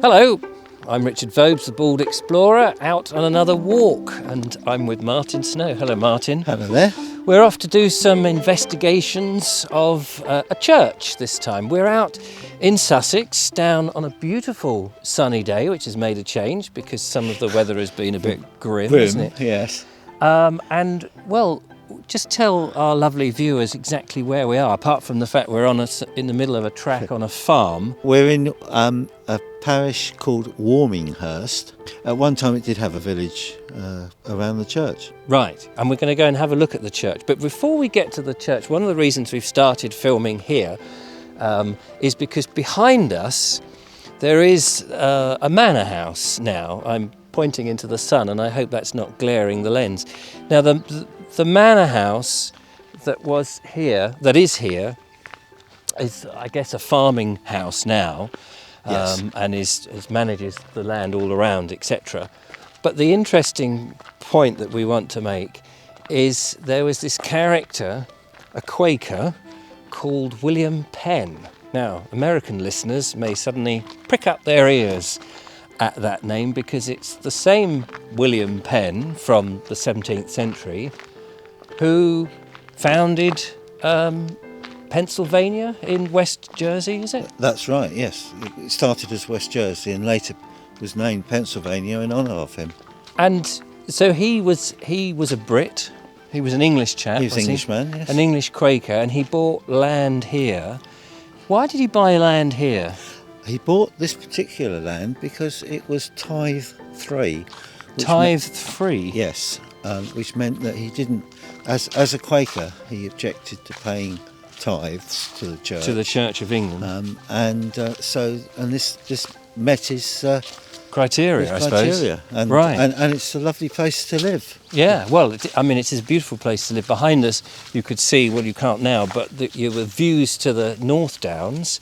Hello, I'm Richard Vobes, the Bald Explorer, out on another walk, and I'm with Martin Snow. Hello, Martin. Hello there. We're off to do some investigations of a church this time. We're out in Sussex, down on a beautiful sunny day, which has made a change because some of the weather has been a bit grim, hasn't it? Yes. And, well, just tell our lovely viewers exactly where we are, apart from the fact we're in the middle of a track on a farm. We're in a parish called Warminghurst. At one time it did have a village around the church. Right, and we're going to go and have a look at the church. But before we get to the church, one of the reasons we've started filming here is because behind us there is a manor house now. I'm pointing into the sun, and I hope that's not glaring the lens. Now, the manor house that is here, is, I guess, a farming house now, Yes. and manages the land all around, etc. But the interesting point that we want to make is there was this character, a Quaker, called William Penn. Now, American listeners may suddenly prick up their ears at that name because it's the same William Penn from the 17th century who founded Pennsylvania in West Jersey, is it? That's right, yes. It started as West Jersey and later was named Pennsylvania in honour of him. And so he was a Brit. He was an English chap. He was an Englishman, yes. An English Quaker, and he bought land here. Why did he buy land here? He bought this particular land because it was tithe free. Tithe free? Yes, which meant that he didn't, as a Quaker, he objected to paying tithes to the church. To the Church of England. And this met his criteria, I suppose. And, right. And it's a lovely place to live. Yeah, well, it's a beautiful place to live. Behind us, you could see, well, you can't now, but you were views to the North Downs,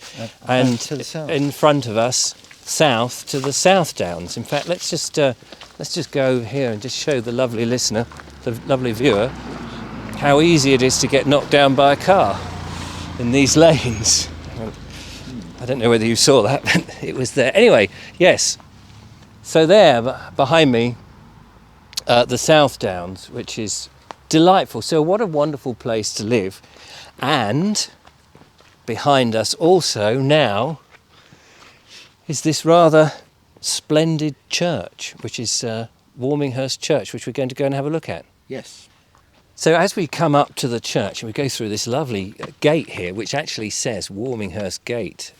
and to the south. In front of us, south to the South Downs. In fact, let's just go here and just show the lovely listener, the lovely viewer, how easy it is to get knocked down by a car in these lanes. I don't know whether you saw that, but it was there. Anyway, yes. So there, behind me, the South Downs, which is delightful. So what a wonderful place to live. And behind us also now is this rather splendid church, which is Warminghurst Church, which we're going to go and have a look at. Yes. So as we come up to the church, and we go through this lovely gate here, which actually says Warminghurst Gate.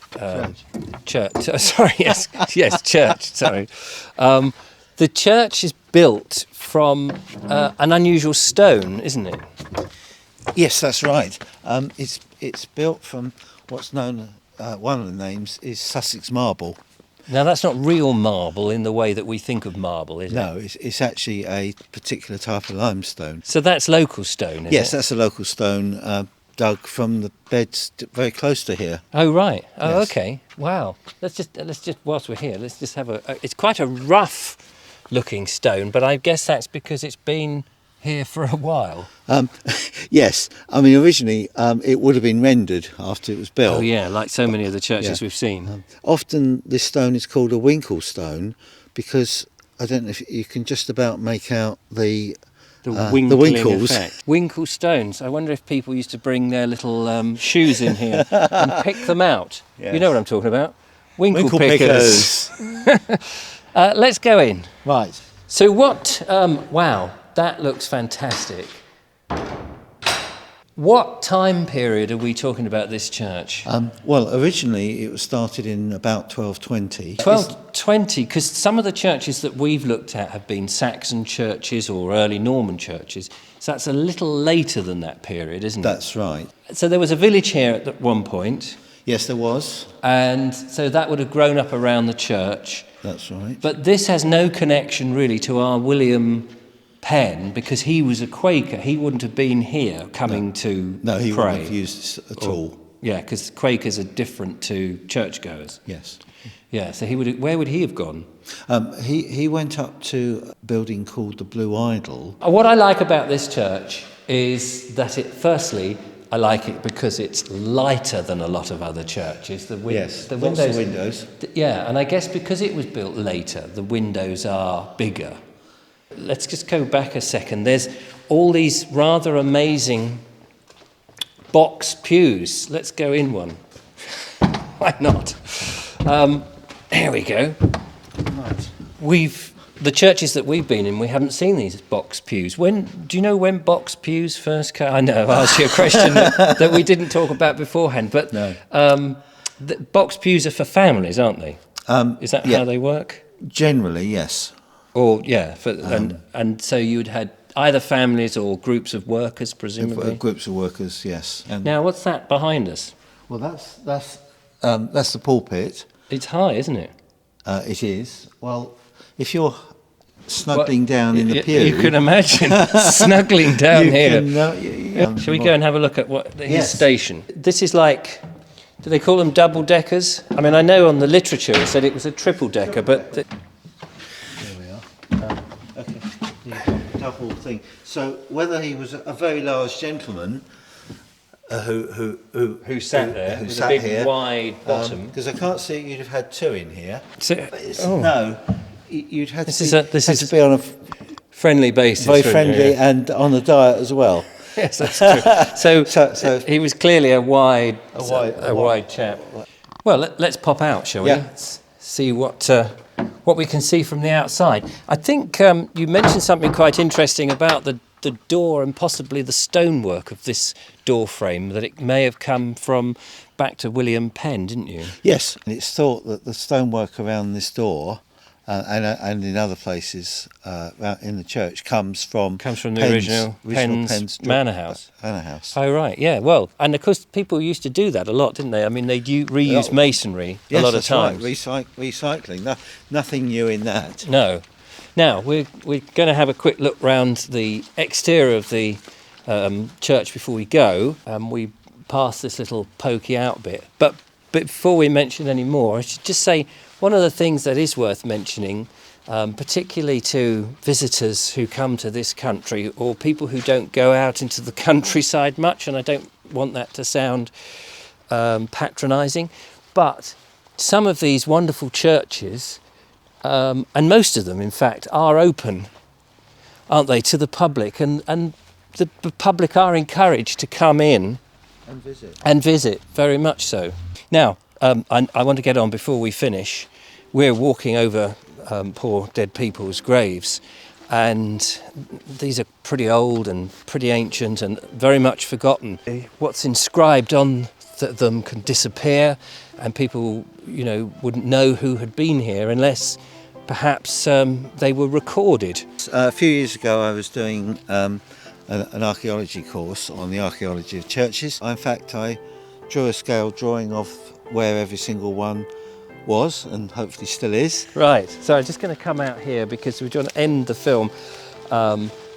Church. Sorry, yes, church. Sorry. The church is built from an unusual stone, isn't it? Yes, that's right. It's built from what's known. One of the names is Sussex Marble. Now that's not real marble in the way that we think of marble, is it? No, it's actually a particular type of limestone. So that's local stone, is it? Yes, that's a local stone dug from the beds very close to here. Oh right. Oh Yes. okay. Wow. Let's just whilst we're here, let's just have it's quite a rough looking stone, but I guess that's because it's been here for a while. Yes, I mean originally it would have been rendered after it was built. Oh yeah, like so many of the churches we've seen. Often this stone is called a winkle stone because I don't know if you can just about make out the winkles. Effect. Winkle stones. I wonder if people used to bring their little shoes in here and pick them out. Yes. You know what I'm talking about? Winkle pickers. Let's go in. Right. So what... wow, that looks fantastic. What time period are we talking about this church? Well, originally it was started in about 1220. 1220, because some of the churches that we've looked at have been Saxon churches or early Norman churches. So that's a little later than that period, isn't it? That's right. So there was a village here at one point. Yes, there was. And so that would have grown up around the church. That's right. But this has no connection really to our William Penn, because he was a Quaker. He wouldn't have been here coming to No, he pray. wouldn't have used this at all. Yeah, because Quakers are different to churchgoers. Yes. Yeah, so where would he have gone? He went up to a building called the Blue Idol. What I like about this church is that it, firstly, I like it because it's lighter than a lot of other churches. The windows. Yeah, and I guess because it was built later, the windows are bigger. Let's just go back a second. There's all these rather amazing box pews. Let's go in one. Why not? Here we go. Right. The churches that we've been in, we haven't seen these box pews. Do you know when box pews first came? I know, I've asked you a question that we didn't talk about beforehand, but no. The box pews are for families, aren't they? Is that how they work? Generally, yes. Or and so you'd had either families or groups of workers, presumably. Groups of workers, yes. And now, what's that behind us? well, that's the pulpit. It's high, isn't it? It is. Well, if you're snuggling down in the pew, you can imagine snuggling down here. Shall we go and have a look at his station? This is like, do they call them double deckers? I mean, I know on the literature it said it was a triple decker, but there we are. Okay, the double thing. So whether he was a very large gentleman who sat there with a big wide bottom, because I can't see you'd have had two in here. No. You'd have to be on a friendly basis. Very friendly and on a diet as well. Yes, that's true. So he was clearly a wide chap. Well, let's pop out, shall we? Yeah. Let's see what we can see from the outside. I think you mentioned something quite interesting about the door and possibly the stonework of this door frame, that it may have come from back to William Penn, didn't you? Yes, and it's thought that the stonework around this door and in other places in the church comes from the original Penn's manor house. Oh right, yeah. Well, and of course people used to do that a lot, didn't they? I mean, they reuse masonry a lot of times. Right. Recycling. Nothing new in that. No. Now we're going to have a quick look round the exterior of the church before we go. We pass this little pokey out bit, but before we mention any more, I should just say one of the things that is worth mentioning, particularly to visitors who come to this country or people who don't go out into the countryside much, and I don't want that to sound patronising, but some of these wonderful churches, and most of them in fact, are open, aren't they, to the public, and the public are encouraged to come in and visit, very much so. Now, I want to get on before we finish. We're walking over poor dead people's graves, and these are pretty old and pretty ancient and very much forgotten. What's inscribed on them can disappear, and people, wouldn't know who had been here unless perhaps they were recorded. A few years ago I was doing an archaeology course on the archaeology of churches. In fact, I drew a scale drawing of where every single one was, and hopefully still is. Right, so I'm just going to come out here because we're going to end the film,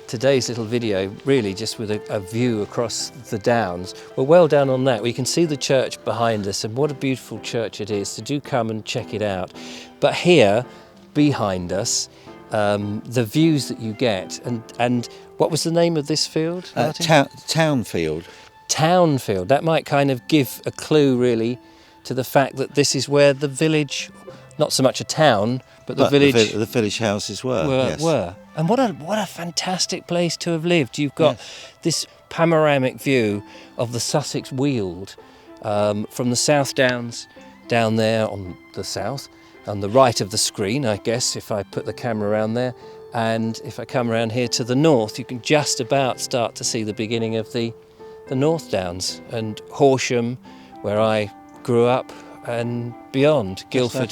today's little video, really just with a view across the downs. We're well down on that. We can see the church behind us, and what a beautiful church it is, so do come and check it out. But here, behind us, the views that you get, and what was the name of this field? Townfield. Townfield. That might kind of give a clue, really, to the fact that this is where the village, not so much a town, but the village houses were. And what a fantastic place to have lived. You've got this panoramic view of the Sussex Weald from the South Downs down there on the south, on the right of the screen, I guess, if I put the camera around there. And if I come around here to the north, you can just about start to see the beginning of the North Downs and Horsham, where I grew up, and beyond, Guildford.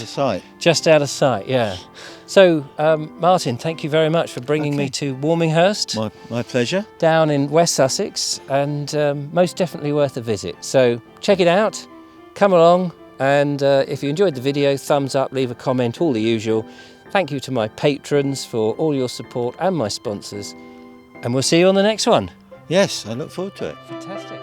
Just out of sight, yeah. So, Martin, thank you very much for bringing me to Warminghurst. My pleasure. Down in West Sussex, and most definitely worth a visit. So, check it out, come along, and if you enjoyed the video, thumbs up, leave a comment, all the usual. Thank you to my patrons for all your support and my sponsors, and we'll see you on the next one. Yes, I look forward to it. Fantastic.